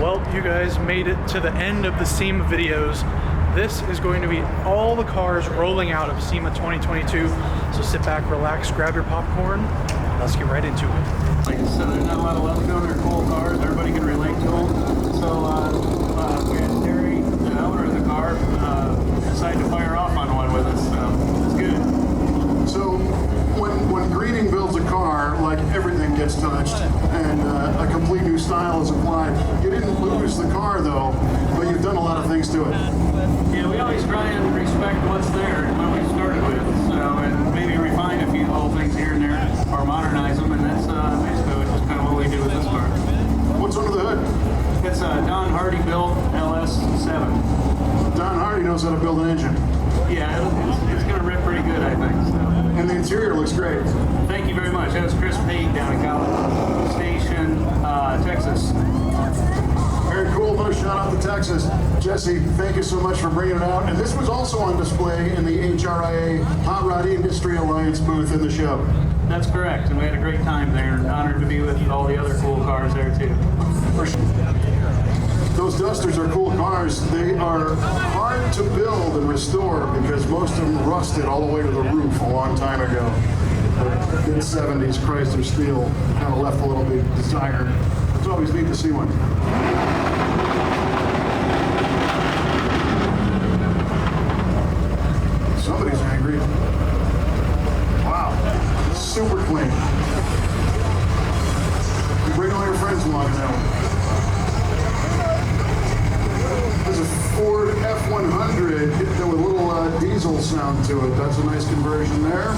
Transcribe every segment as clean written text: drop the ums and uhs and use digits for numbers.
Well, you guys made it to the end of the Sema videos. This is going to be all the cars rolling out of Sema 2022. So sit back, relax, grab your popcorn, and let's get right into it. Like I said, there's not a lot of love down there, cool cars. Everybody can relate to them. So we had Terry, the owner of the car, decide to fire off on one with us. So it's good. So when Greening builds a car, like everything gets touched and a complete new style is applied. You didn't lose the car though, but you've done a lot of things to it. Yeah, we always try and respect what's there and what we started with. So, and maybe refine a few little things here and there or modernize them, and that's basically just kind of what we do with this car. What's under the hood? It's a Don Hardy built LS7. Don Hardy knows how to build an engine. Yeah, it's going to rip pretty good, I think. So. And the interior looks great. Thank you very much. That was Chris Pate down in College Station, Texas. Very cool. No, shout out to Texas. Jesse, thank you so much for bringing it out. And this was also on display in the HRIA Hot Rod Industry Alliance booth in the show. That's correct. And we had a great time there. Honored to be with all the other cool cars there, too. For sure. Those Dusters are cool cars. They are hard to build and restore because most of them rusted all the way to the roof a long time ago. The mid-70s Chrysler steel kind of left a little bit desired. It's always neat to see one. Somebody's angry. Wow, super clean. You bring all your friends along in that one. There's a Ford F-100 with a little diesel sound to it. That's a nice conversion there.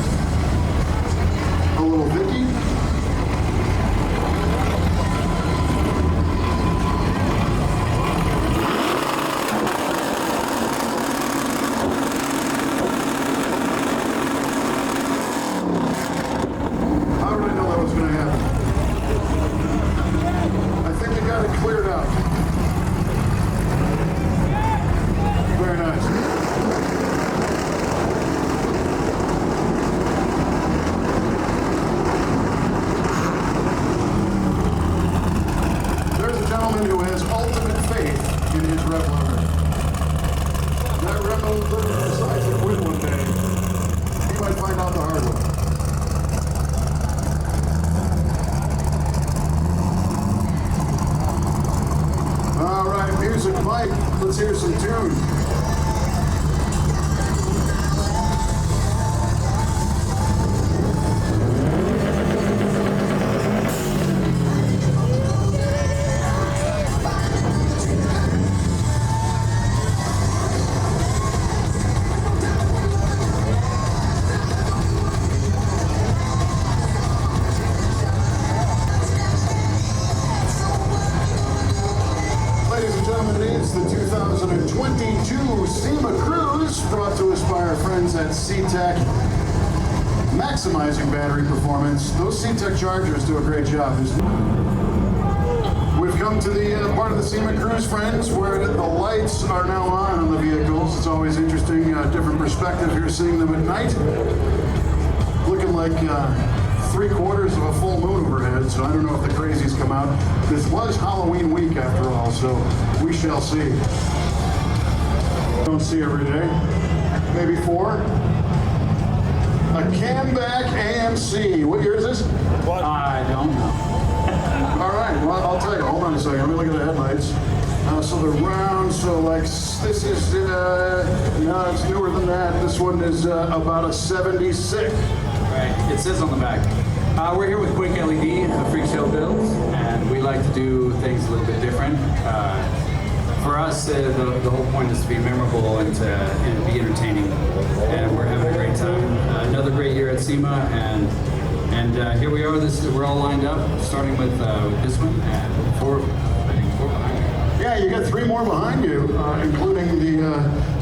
A little Vicky. How did I know that was going to happen? I think they got it cleared out. Very nice. There's a gentleman who has ultimate faith in his rev loader. That rev loader decides to quit one day. He might find out the hard way. All right, music, Mike. Let's hear some tunes. The 2022 Sema Cruise, brought to us by our friends at C-Tech, maximizing battery performance. Those C-Tech chargers do a great job. We've come to the part of the Sema Cruise, friends, where the lights are now on the vehicles. It's always interesting, different perspective here, seeing them at night. Looking like 3/4 of a full moon overhead, so I don't know if the crazies come out. This was Halloween week after all, so we shall see. Don't see every day. Maybe 4. A Camback AMC. What year is this? What? I don't know. All right, well, I'll tell you. Hold on a second. Let me look at the headlights. So they're round, so like, this is, no, it's newer than that. This one is about a 76. Right, it says on the back. We're here with Quick LED, Freak Show Builds, and we like to do things a little bit different. For us, the whole point is to be memorable and to be entertaining, and we're having a great time. Another great year at Sema, and here we are. We're all lined up, starting with this one, and 4 behind. Yeah, you got 3 more behind you, including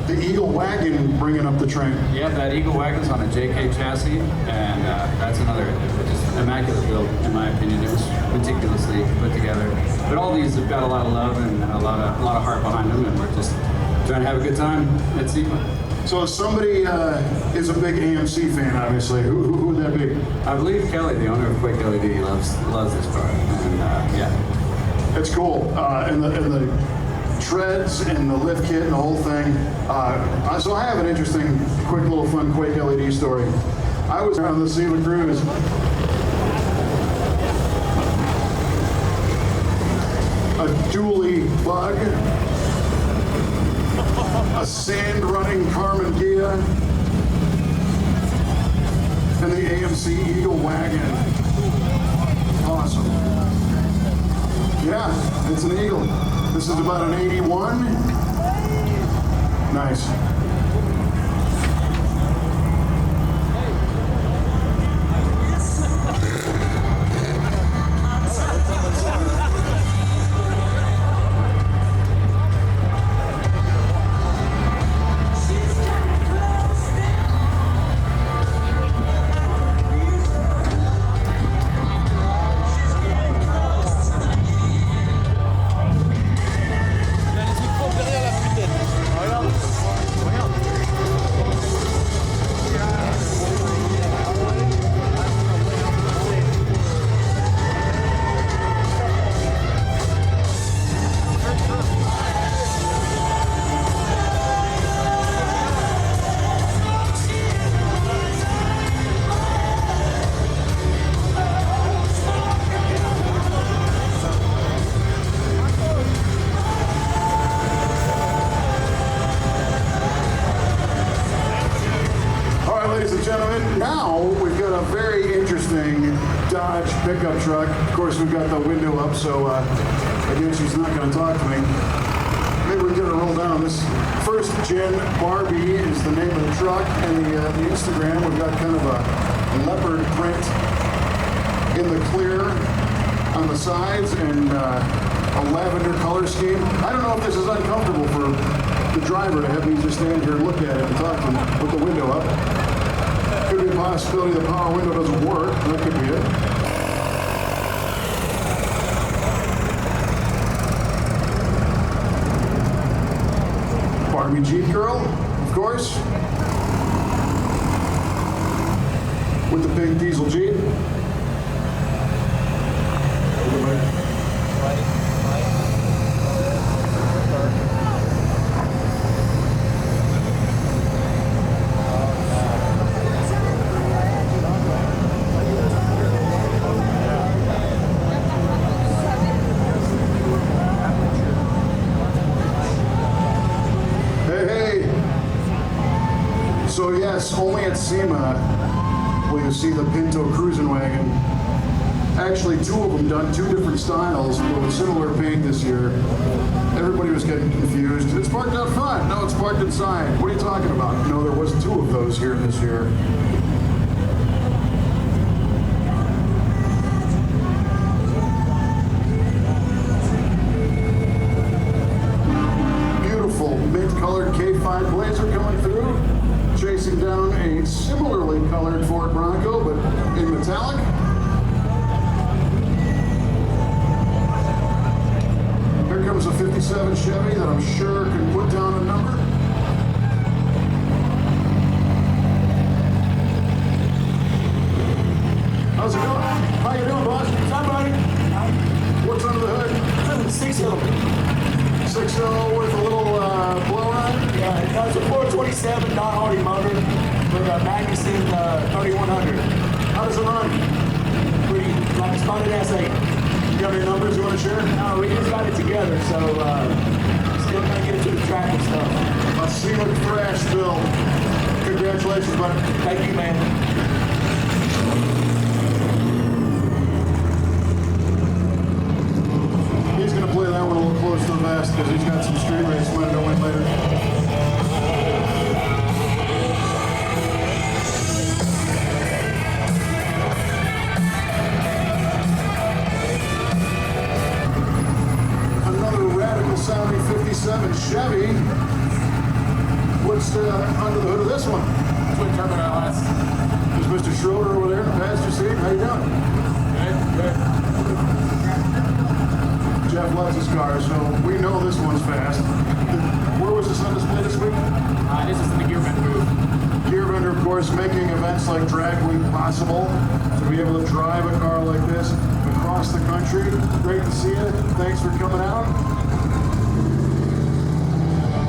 the Eagle wagon bringing up the train. Yeah, that Eagle wagon's on a JK chassis, and that's another just immaculate build, in my opinion. It was meticulously put together. But all these have got a lot of love and a lot of heart behind them, and we're just trying to have a good time at Sema. So if somebody is a big AMC fan, obviously, who would that be? I believe Kelly, the owner of Quick LED, loves this car, and yeah. It's cool, and the treads and the lift kit and the whole thing. So I have an interesting, quick little fun Quake LED story. I was on the Sema cruise. A dually bug, a sand-running Carmen Ghia, and the AMC Eagle wagon. Awesome. Yeah, it's an Eagle. This is about an 81. Nice. Now we've got a very interesting Dodge pickup truck. Of course, we've got the window up, so again, she's not going to talk to me. Maybe we can get her roll down. This first gen Barbie is the name of the truck, and the Instagram, we've got kind of a leopard print in the clear on the sides and a lavender color scheme. I don't know if this is uncomfortable for the driver to have me just stand here and look at it and talk to him with the window up. Could be a possibility the power window doesn't work. That could be it. Barbie Jeep girl, of course. With the pink diesel Jeep. So yes, only at Sema will you see the Pinto cruising wagon. Actually, two of them done two different styles, but with similar paint this year. Everybody was getting confused. It's parked out front. No, it's parked inside. What are you talking about? No, there was two of those here this year. Beautiful mint-colored K5 Blazer coming through. Chasing down a similarly colored Ford Bronco, but in metallic. Here comes a 57 Chevy that I'm sure can put down a number. How's it going? How you doing, boss? Somebody. What's under the hood? 6.0. 6.0 with a little blow ride? Yeah, it's a 427 Don Hardy motor with a Magnuson 3100. How does it run? Pretty like spotted S8. You got any numbers you want to share? No, we just got it together, so still trying to get it to the track and stuff. A Sema crash build. Congratulations, buddy. Thank you, man. He's going to play that one a little close to the vest because he's got some street race money to win later. Another radical sounding 57 Chevy. What's under the hood of this one? Twin turbo LS. There's Mr. Schroeder over there in the passenger seat. How you doing? Good. Jeff loves his car, so we know this one's fast. Where was this on display this week? This is in the gear vent booth. Gear Vendor, of course, making events like Drag Week possible. To be able to drive a car like this, a across the country. Great to see you. Thanks for coming out.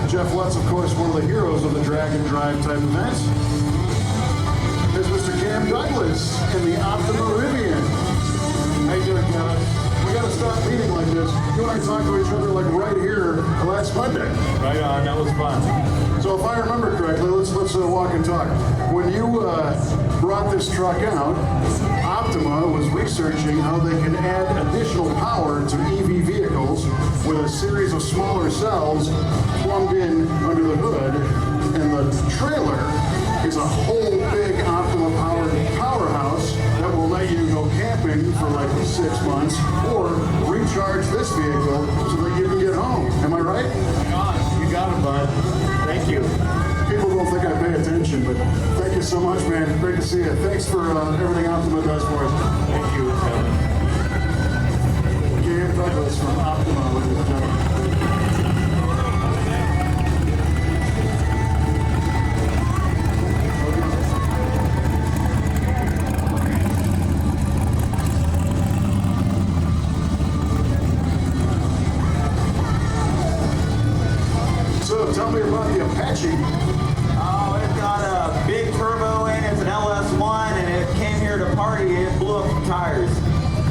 Jeff Lutz, of course, one of the heroes of the drag and drive type events. There's Mr. Cam Douglas in the Optima Rivian. How you doing, Kevin? We got to stop meeting like this. You and I talked to each other like right here last Monday. Right on, that was fun. So if I remember correctly, let's walk and talk. When you brought this truck out, Optima was researching how they can add additional power to EV vehicles with a series of smaller cells plumbed in under the hood, and the trailer is a whole big Optima powerhouse that will let you go camping for like 6 months or recharge this vehicle so that you can get home. Am I right? You got it, bud. Thank you. People don't think I pay attention, but thank you so much, man. Great to see you. Thanks for everything Optima does for us. Thank you, Kevin. Cam Douglas from Optima, ladies and gentlemen. So tell me about the Apache. Oh, it's got a big turbo in it. It's an LS1, and it came here to party. It blew up some tires.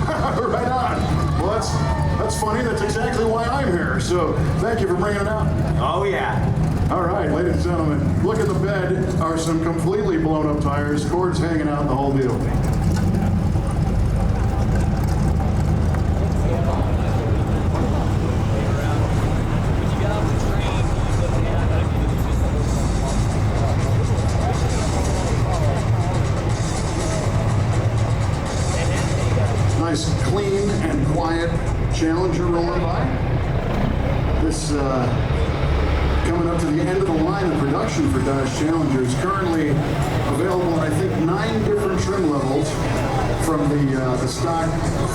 Right on. Well, that's funny. That's exactly why I'm here. So thank you for bringing it out. Oh, yeah. All right, ladies and gentlemen, look at the bed. Are some completely blown up tires, cords hanging out, and the whole deal. Nice, clean and quiet Challenger rolling by. This coming up to the end of the line of production for Dodge Challengers. Currently available in, I think, 9 different trim levels, from the stock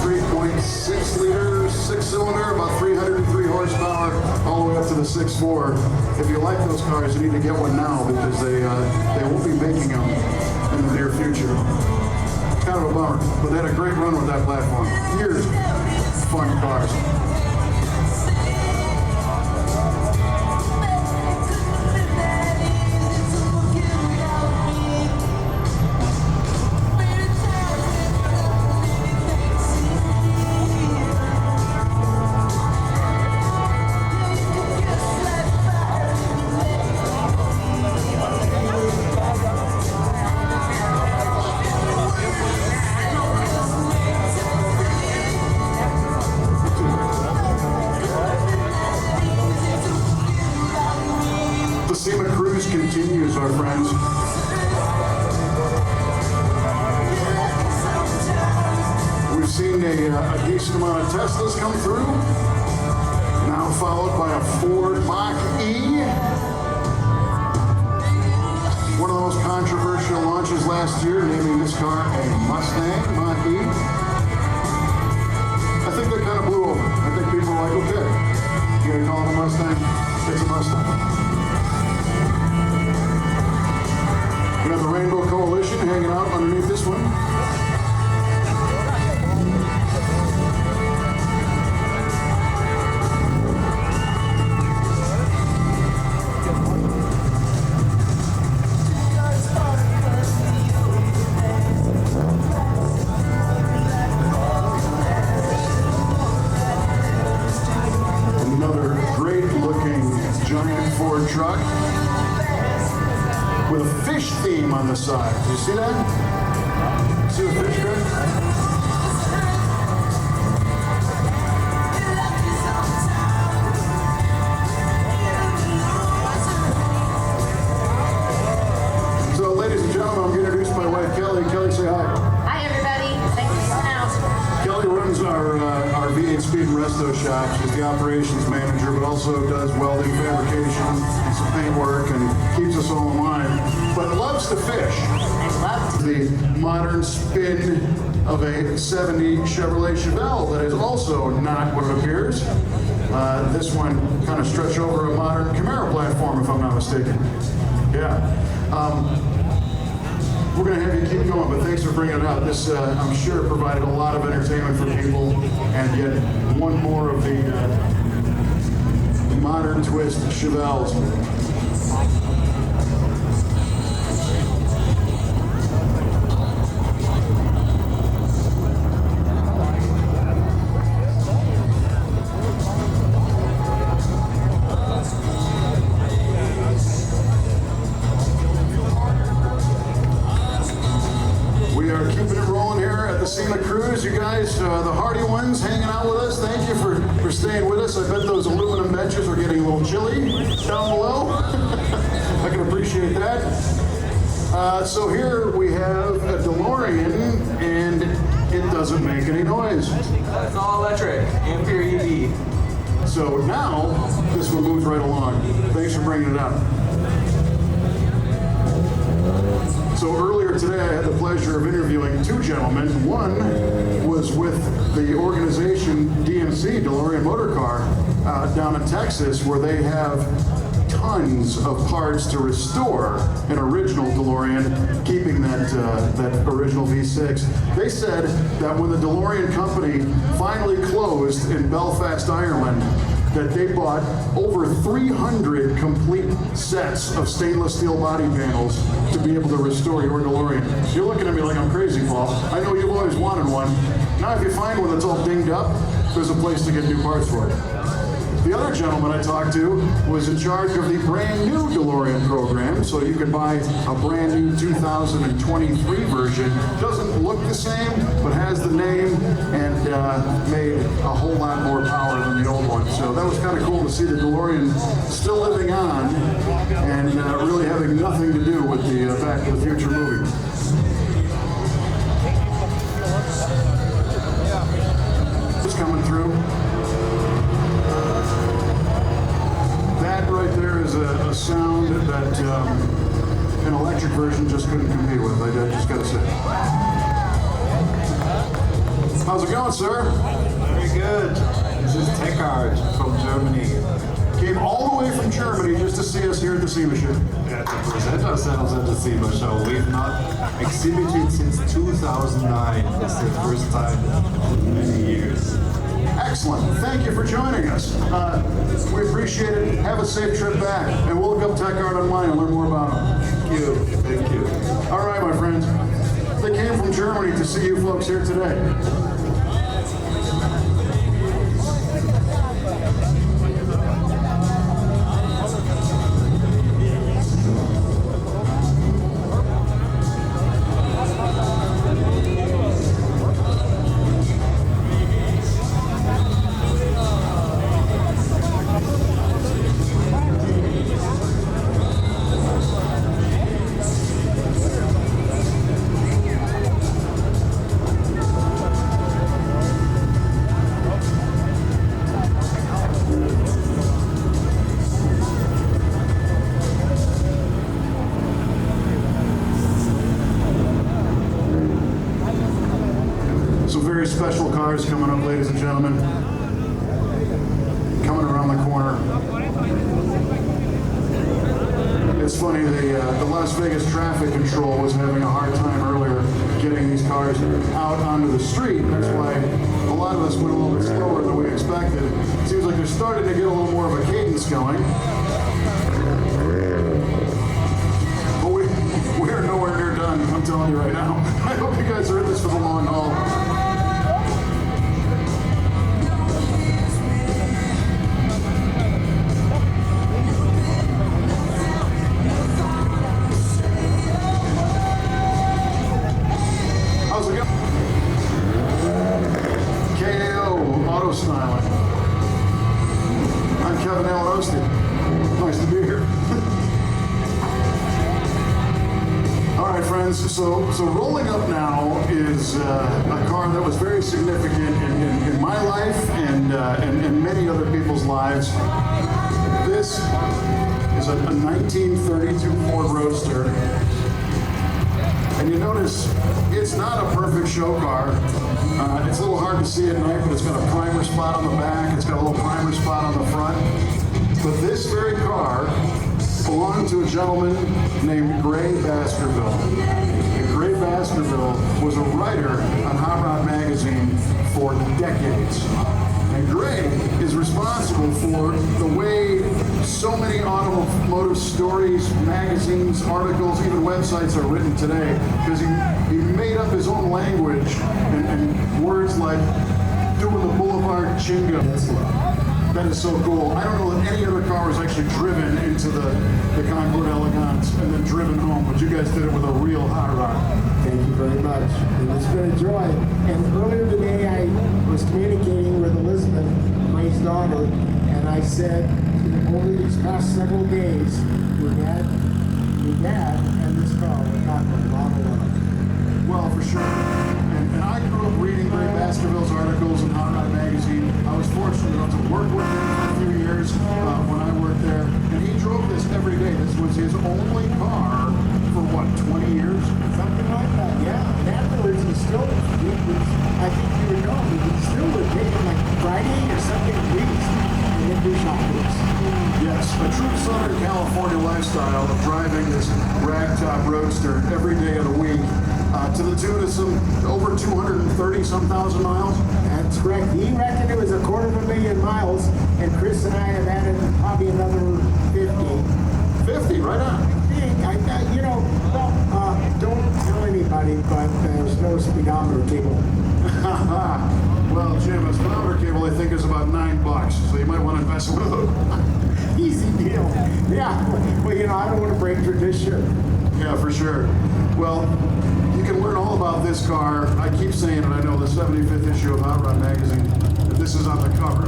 3.6 liter 6-cylinder, about 303 horsepower, all the way up to the 6.4. If you like those cars, you need to get one now because they won't be making them in the near future. Kind of a bummer, but they had a great run with that platform. Years of fun cars. The Sema cruise continues, our friends. We've seen a decent amount of Teslas come through, now followed by a Ford Mach-E. One of the most controversial launches last year, naming this car a Mustang Mach-E. I think they kind of blew over. I think people are like, okay, you gonna call it a Mustang? It's a Mustang. We have the Rainbow Coalition hanging out underneath this one. Another great looking giant Ford truck with a fish theme on the side. Do you see that? See the fish, Greg? So, ladies and gentlemen, I'm going to introduce my wife, Kelly. Kelly, say hi. Hi, everybody. Thanks for coming out. Kelly runs our V8 Speed and Resto shop. She's the operations manager, but also does welding, fabrication, and some paint work, and keeps us all in line. But loves to fish. I love to. The modern spin of a 70 Chevrolet Chevelle that is also not what it appears. This one kind of stretched over a modern Camaro platform, if I'm not mistaken. Yeah. we're going to have you keep going, but thanks for bringing it out. This, I'm sure, provided a lot of entertainment for people, and yet one more of the modern twist Chevelles. You guys, the hardy ones hanging out with us, thank you for staying with us. I bet those aluminum benches are getting a little chilly down below. I can appreciate that. So here we have a DeLorean, and it doesn't make any noise. It's all electric, Ampere EV. So now, this one moves right along. Thanks for bringing it up. So earlier today, I had the pleasure of interviewing two gentlemen. One was with the organization DMC, DeLorean Motor Car, down in Texas, where they have tons of parts to restore an original DeLorean, keeping that original V6. They said that when the DeLorean company finally closed in Belfast, Ireland, that they bought over 300 complete sets of stainless steel body panels to be able to restore your DeLorean. You're looking at me like I'm crazy, Paul. I know you've always wanted one. Now if you find one that's all dinged up, there's a place to get new parts for it. The other gentleman I talked to was in charge of the brand new DeLorean program, so you can buy a brand new 2023 version. Doesn't look the same, but has the name and made a whole lot more power than the old one. So that was kind of cool to see the DeLorean still living on and really having nothing to do with the Back to the Future movie. Just coming through. That right there is a sound that an electric version just couldn't compete with, I just gotta say. How's it going, sir? Very good. This is Techart from Germany. Came all the way from Germany just to see us here at the SEMA show. Yeah, to present ourselves at the SEMA show. We've not exhibited since 2009. This is the first time in many years. Excellent. Thank you for joining us. We appreciate it. Have a safe trip back. And we'll look up Techart online and learn more about them. Thank you. Thank you. All right, my friends. They came from Germany to see you folks here today. Special cars coming up, ladies and gentlemen. Coming around the corner. It's funny, the Las Vegas traffic control was having a hard time earlier getting these cars out onto the street. That's why a lot of us went a little bit slower than we expected. It seems like they're starting to get a little more of a cadence going. But we're nowhere near done, I'm telling you right now. I hope you guys are in this for the long haul. Nice to be here. All right, friends. So rolling up now is a car that was very significant in my life and many other people's lives. This is a 1932 Ford Roadster, and you notice it's not a perfect show car. It's a little hard to see at night, but it's got a primer spot on the back. It's got a little primer spot on the front. But this very car belonged to a gentleman named Gray Baskerville. And Gray Baskerville was a writer on Hot Rod Magazine for decades. And Gray is responsible for the way so many automotive stories, magazines, articles, even websites are written today, because he made up his own language and words like doing the Boulevard Chingo. That is so cool. I don't know that any other car was actually driven into the Concorde Elegance and then driven home, but you guys did it with a real hot rod. Thank you very much. It's been a joy. And earlier today, I was communicating with Elizabeth, Mike's daughter, and I said, over these past several days, your dad and this car have gotten a lot of love. Well, for sure. And I grew up reading Gray Baskerville's articles in Hot Rod Magazine. I was fortunate enough to work with him for a few years when I worked there. And he drove this every day. This was his only car for what, 20 years? Something like that, yeah. And afterwards, he still, I think you would know, he still would take him like Friday or Sunday weeks and then do shoppers. Yes, a true Southern California lifestyle of driving this ragtop roadster every day of the week to the tune of some over 230-some-thousand miles. That's correct. He reckoned it was 250,000 miles, and Chris and I have added probably another 50. 50, right on. Don't tell anybody, but there's no speedometer cable. Well, Jim, a speedometer cable I think is about $9, so you might want to invest with it. Easy deal. Yeah. Well, I don't want to break tradition. Yeah, for sure. Well, you can learn all about this car. I keep saying it, I know, the 75th issue of Hot Rod Magazine, that this is on the cover.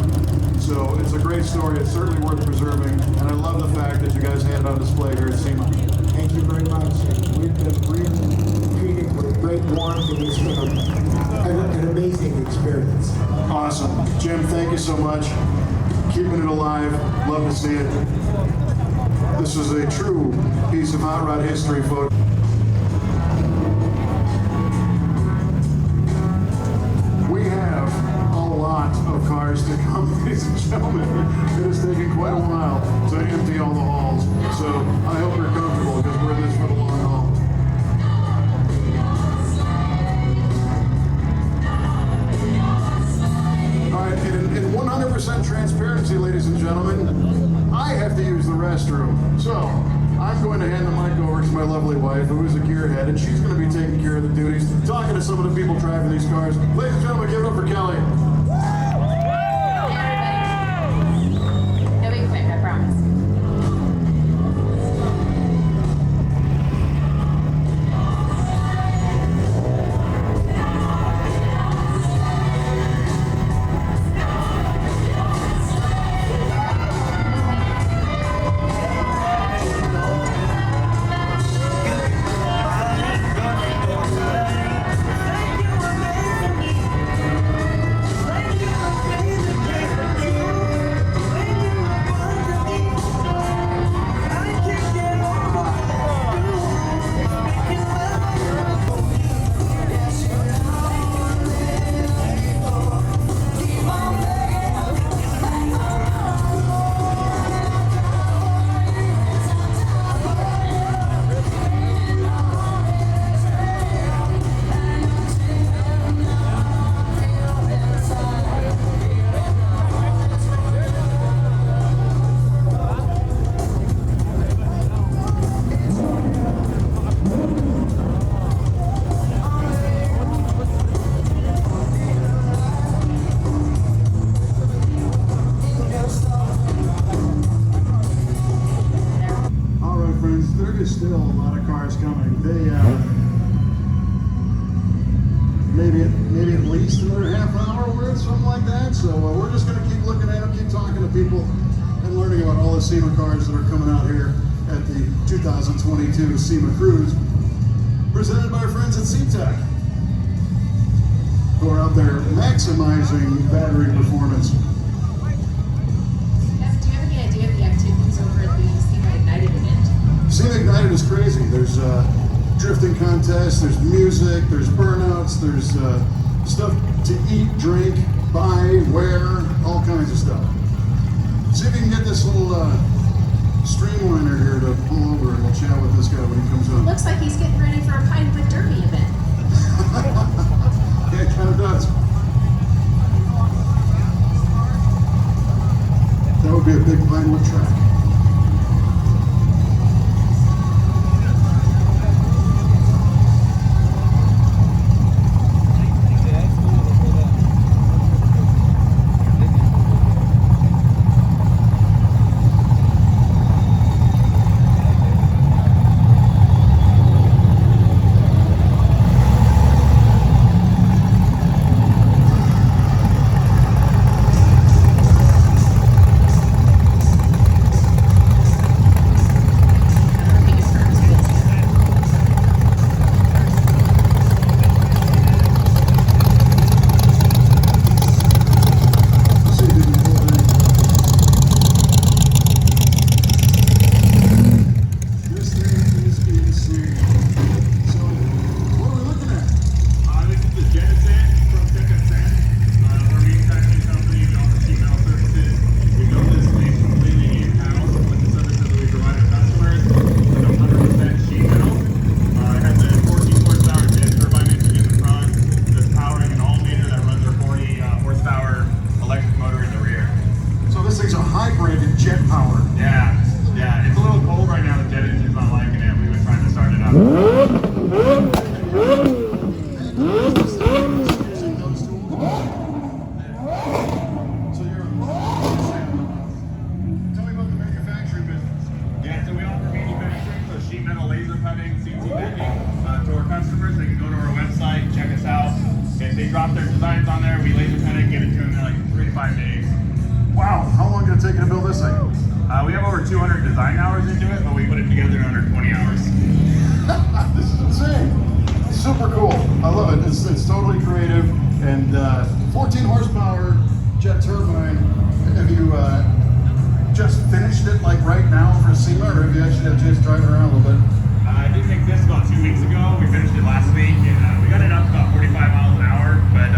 So it's a great story. It's certainly worth preserving. And I love the fact that you guys had it on display here at Sema. Thank you very much. We've been really treated with great warmth, and it's been an amazing experience. Awesome. Jim, thank you so much. Keeping it alive. Love to see it. This is a true piece of hot rod history, folks. We have a lot of cars to come, ladies and gentlemen. It has taken quite a while to empty all the halls. So I hope you're comfortable, because we're in this for the long haul. All right, in 100% transparency, ladies and gentlemen, I have to use the restroom. So I'm going to hand the mic over to my lovely wife, who is a gearhead, and she's going to be taking care of the duties, talking to some of the people driving these cars. Ladies and gentlemen, give it up for Kelly. It'll be quick, I promise. Still a lot of cars coming. They maybe at least another half hour worth, something like that. So we're just going to keep looking at them, keep talking to people, and learning about all the SEMA cars that are coming out here at the 2022 SEMA Cruise, presented by our friends at SeaTech, who are out there maximizing battery performance. Yes, do you have any idea of the activities over at the Sema Ignited event? SEMA Ignited is crazy. There's drifting contests, there's music, there's burnouts, there's stuff to eat, drink, buy, wear, all kinds of stuff. See if you can get this little streamliner here to pull over and we'll chat with this guy when he comes on. Looks like he's getting ready for a Pinewood Derby event. Yeah, it kind of does. That would be a big Pinewood track. Drop their designs on there, we laser cut it, get it to them in like 3 to 5 days. Wow, how long did it take you to build this thing? We have over 200 design hours into it, but we put it together in under 20 hours. This is insane. Super cool. I love it. It's totally creative and 14 horsepower jet turbine. Have you just finished it like right now for SEMA, or have you actually had a chance to drive it around a little bit? I did make this about 2 weeks ago. We finished it last week, and we got it up to about 45 miles an hour, but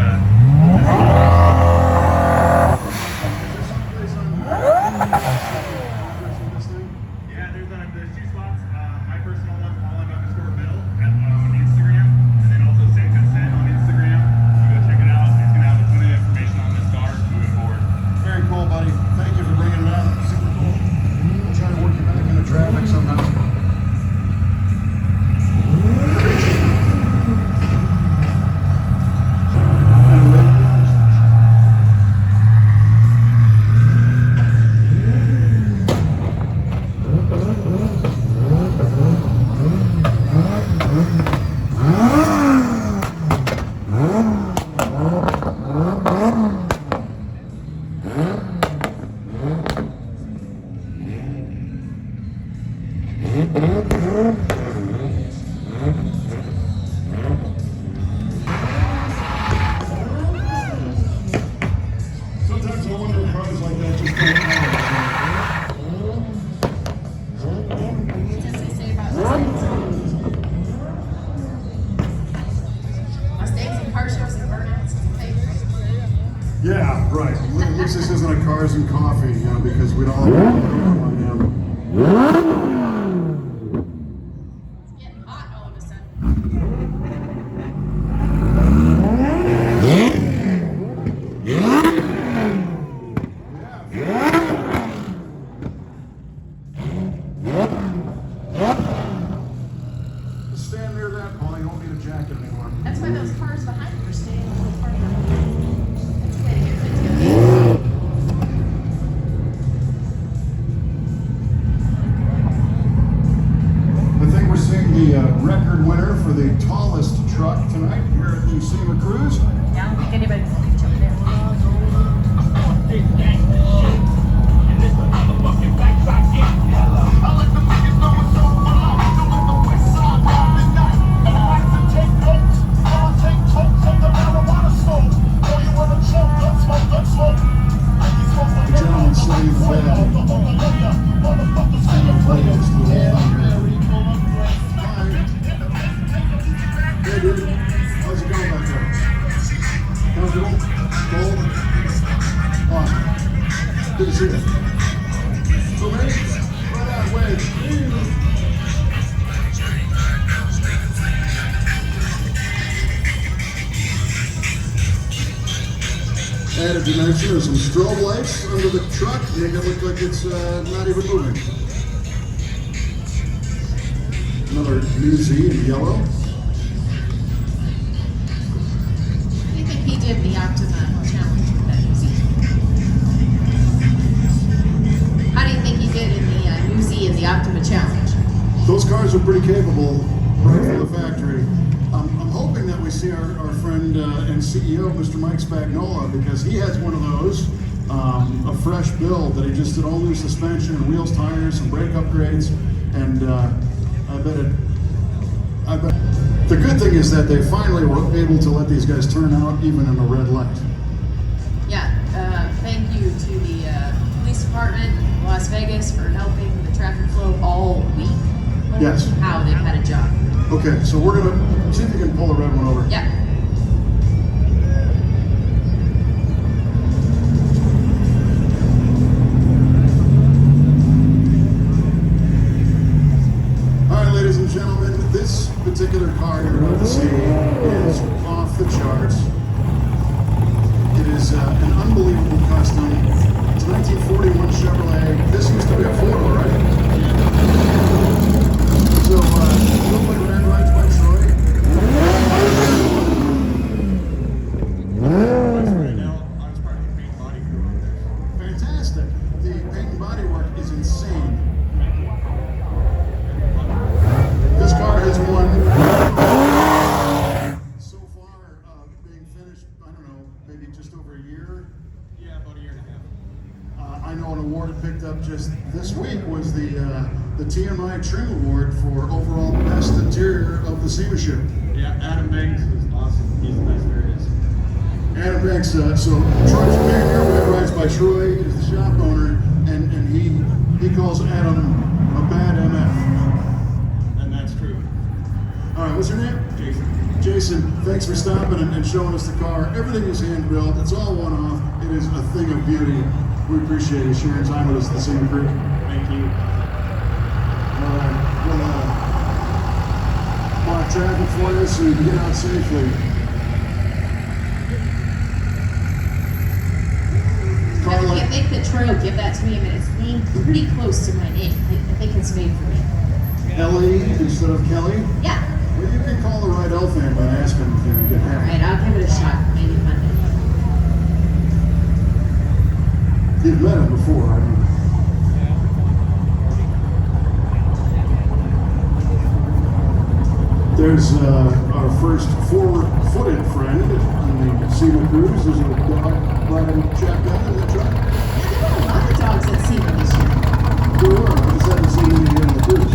yeah, there's 2 spots. My personal one, Bill, on Instagram, and then also Same Consent on Instagram. You go check it out. It's gonna have a ton of information on this car moving forward. Very cool, buddy. Thank you for bringing it out. Super cool. We'll try to work you back into traffic sometime. Sometimes I wonder if cars like that just don't matter. What does it say about Mustangs and car shows and burnouts and favorites? Yeah, right. At least this isn't a cars and coffee, you know, because we'd all on them. It's getting hot all of a sudden. Stand near that, Paul. You don't need a jacket anymore. That's why those cars behind you are staying a little farther. That's the way to get good to I think we're seeing the record winner for the tallest truck tonight here at the SEMA Cruise. Yeah, I don't think anybody's jumping in. The gentleman slave bed. Hey dude, how's it going back there? Comfortable? Cold? Awesome. Good to see you. So man, right There's some strobe lights under the truck, make it look like it's not even moving. Another New Z in yellow. What do you think he did the Optima challenge with that New Z? How do you think he did in the New Z in the Optima challenge? Those cars are pretty capable right from the factory. I'm hoping that we see our friend and CEO, Mr. Mike Spagnola, because he has one of those, a fresh build that he just did all new suspension and wheels, tires, some brake upgrades, and I bet. The good thing is that they finally were able to let these guys turn out even in a red light. Yeah, thank you to the police department in Las Vegas for helping the traffic flow all week. Yes. How they've had a job. Okay, so we're gonna see if you can pull the red one over. Yeah. All right, ladies and gentlemen, this particular car you're about to see is off the charts. It is an unbelievable custom. It's a 1941 Chevrolet. This used to be a four-door, right? So, hopefully ran rides by Troy. Right now, I was part of the paint body crew on there. Fantastic. The paint and body work is insane. This car has won so far, being finished, I don't know, maybe just over a year. Yeah, about a year and a half. I know an award it picked up just this week was the TMI Trim Award for overall best interior of the Sema ship. Yeah, Adam Banks is awesome. He's the best there is. Adam Banks, so Troy's man here, Red Rides by Troy, is the shop owner, and he calls Adam a bad MF. And that's true. All right, what's your name? Jason. Jason, thanks for stopping and showing us the car. Everything is hand built. It's all one-off. It is a thing of beauty. We appreciate you sharing time with us, the Sema crew. Thank you. All right, we'll block traffic for you so you can get out safely. Car I like, think that Troy will give that to me, but it's named pretty close to my name. I think it's made for me. Ellie instead of Kelly. Yeah. Well, you can call the Rydell family and ask them if you can get All happy. right, I'll give it a shot. Maybe Monday. You've met him before, I mean. There's our first four-footed friend in the Sema cruise. There's a dog riding shotgun in the truck. Yeah, there were a lot of dogs at Sema this year. There were. I just haven't seen any here in the cruise.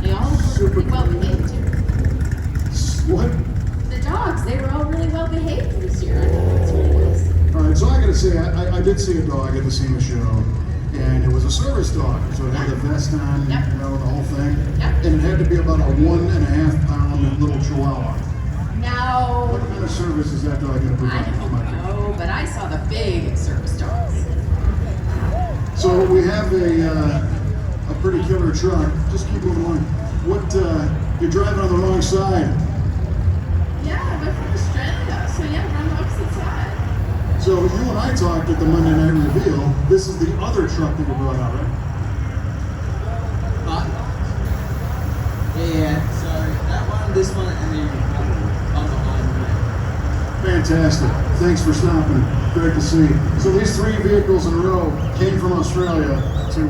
They all were pretty well behaved too. What? The dogs, they were all really well behaved this year. I thought that's really nice. All right, so I gotta say, I did see a dog at the Sema show, and it was a service dog, so it had the vest on, Yep. you know, the whole thing. Yep. And it had to be about a 1.5 pound little chihuahua. Now, What kind of service is that dog gonna I provide? don't know, but I saw the big service dogs. So we have a pretty killer truck. Just keep moving along. What, you're driving on the wrong side. Yeah, I'm from Australia, so yeah, we're on the opposite side. So you and I talked at the Monday night reveal. This is the other truck that you brought out, right? Yeah, so that one, this one, and then on behind me. Fantastic. Thanks for stopping. Great to see. So these three vehicles in a row came from Australia to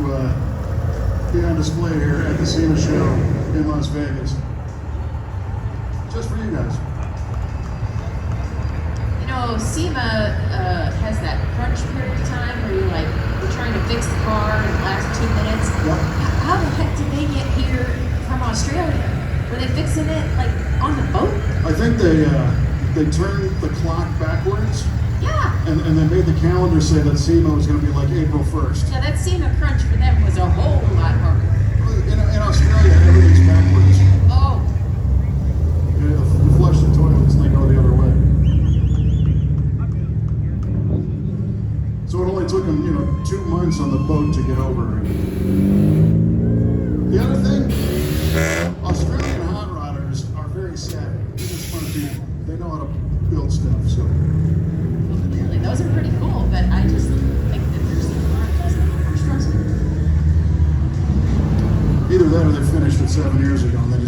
be on display here at the Sema show in Las Vegas. Just for you guys. You know, Sema has that crunch period of time where you're trying to fix the car in the last 2 minutes. Yep. How the heck did they get here from Australia? Were they fixing it like on the boat? I think they turned the clock backwards Yeah. and they made the calendar say that Sema was going to be like April 1st. Now that Sema crunch for them was a whole lot harder. In Australia, everything's backwards. Oh, You flush the toilets and they go the other way. So it only took them, 2 months on the boat to get over. The other thing, Australian hot rodders are very savvy. They're just fun people. They know how to build stuff. So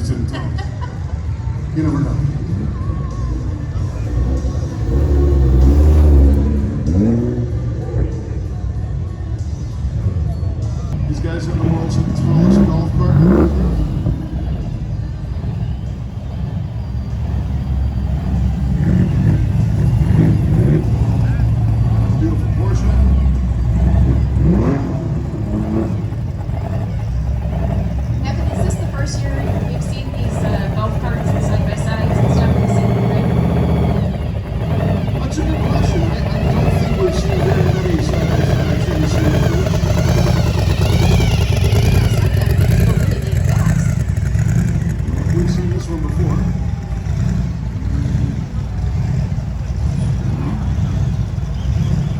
just didn't tell us. You never know. These guys in the world's smallest golf cart. Beautiful Porsche. Evan, is this the first year we've seen these golf carts and side-by-sides and stuff in the city, right? That's a good question. I don't think we've seen very many side-by-sides in the city. We've seen this one before.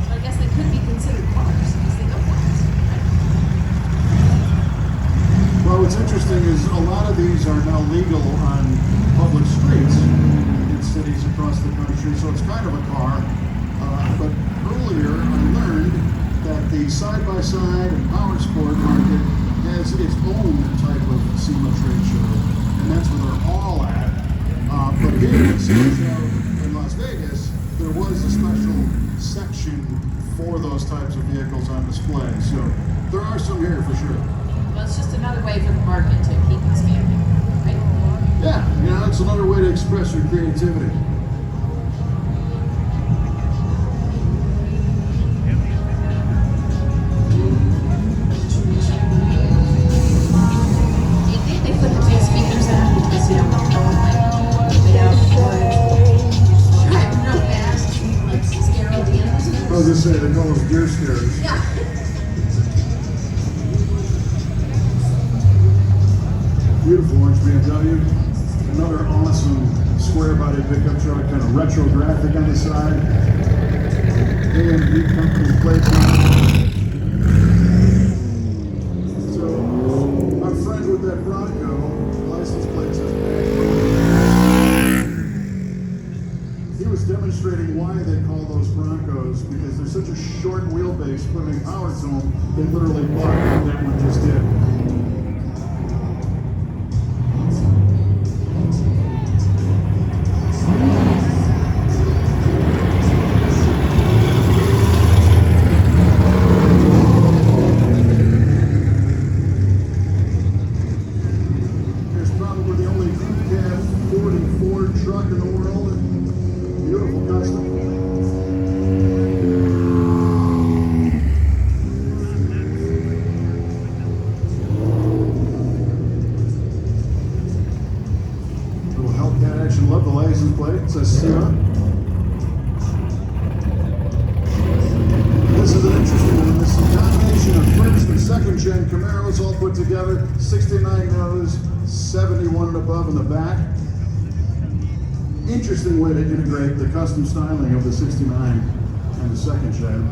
So I guess they could be considered cars because they go fast, right? Well, what's interesting is a lot of these are now legal on public streets in cities across the country, so it's kind of a car. But earlier I learned that the side-by-side and power sport market has its own type of SEMA trade show, and that's where they're all at. But here at SEMA show in Las Vegas, there was a special section for those types of vehicles on display. So there are some here for sure. Well, it's just another way for the market to keep expanding, right? Yeah, you know, it's another way to express your creativity. Do you think they put the big speakers on because you don't know like way out driving real fast, like scare all the animals? I was just saying, they call those deer scares. Yeah. Beautiful orange BMW. Another awesome square body pickup truck, kind of retro graphic on the side. AMD company plates on it. So, our friend with that Bronco, license plate says he was demonstrating why they call those Broncos because they're such a short wheelbase putting power to them, they literally block what that one just did. There's probably the only crew cab 44 truck in the world. Beautiful custom. Little Hellcat action. Love the license plate. It says Sema. This is an interesting one. This is a combination of first and second gen Camaros all put together. 69 nose, 71 and above in the back. Interesting way to integrate the custom styling of the 69 and the second gen.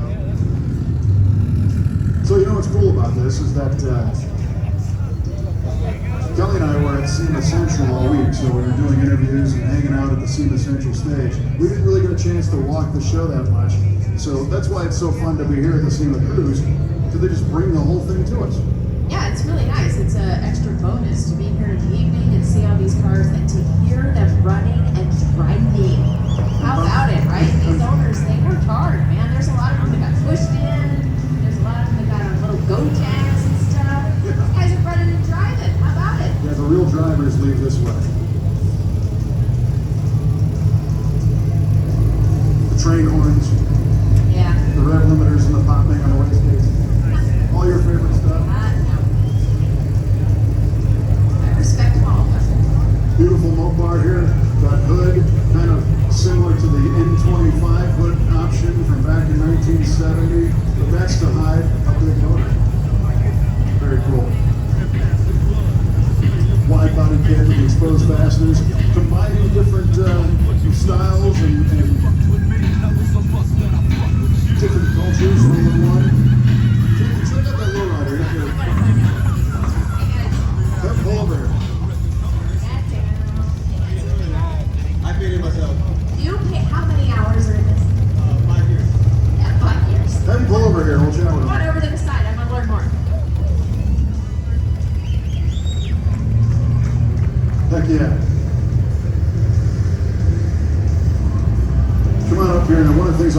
So you know what's cool about this is that Kelly and I were at SEMA Central all week, so we were doing interviews and hanging out at the SEMA Central stage. We didn't really get a chance to walk the show that much, so that's why it's so fun to be here at the SEMA Cruise, because they just bring the whole thing to us. Yeah, it's really nice. It's an extra bonus to be here in the evening and see all these cars and to hear them running and driving. How about it, right? These owners, they worked hard, man. There's a lot of them that got pushed in. There's a lot of them that got on little go tags and stuff. These guys are running and driving. How about it? Yeah, the real drivers leave this way. The train horns, Yeah. the rev limiters, and the popping on the wastegates. All your favorite stuff. No. I respect them all. Beautiful Mopar here. That hood, kind of similar to the N25 hood option from back in 1970, but that's to hide a big motor. Very cool. Wide body kit with the exposed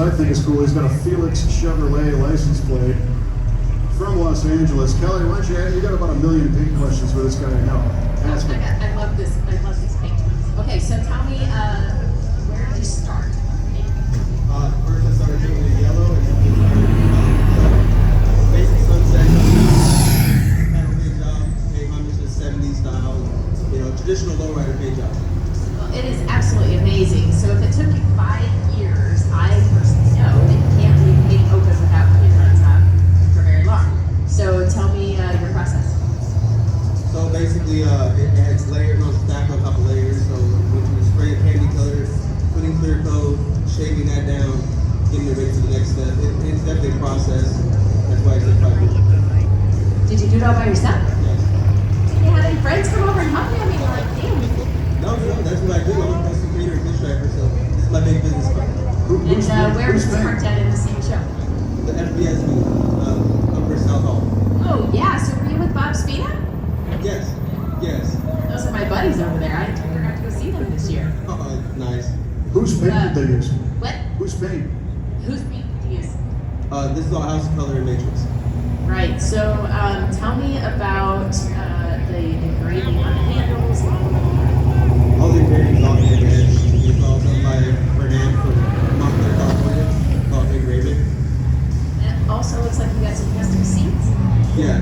I think is cool, he's got a Felix Chevrolet license plate from Los Angeles. Kelly, why don't you got about 1 million paint questions for this guy now. Ask him. I love this. I love these paint jobs. Okay, so tell me, where did you start? First I started doing the yellow and basic sunset. Had a paint job, paint hundreds of 70s style, you know, traditional lowrider paint job. Well, it is absolutely amazing. So if it took you 5 years, I personally know that you can't leave painting open without paint runs on for very long. So tell me your process. So basically, it adds layers on stack on top of layers. So when you spray a candy color, putting clear coat, shaving that down, getting it ready for the next step. It's definitely a process. That's why it took 5 years. Did you do it all by yourself? Yes. Did you have any friends come over and help you? I mean, like, damn. No, that's what I do. I'm a custom creator and distractor, so this is my big business card. And where was this parked at in the same show? The FBS booth, Upper South Hall. Oh, yeah. So were you with Bob Spina? Yes, yes. Those are my buddies over there. I forgot to go see them this year. Nice. Whose paint did they use? What? Whose paint? Who's paint did you use? This is all house color and matrix. Right. So tell me about the engraving on the handles. All the engravings on the edge. It's all done by Bernard from Montclair, California. All engraving. And it also looks like you got some custom seats. Yeah,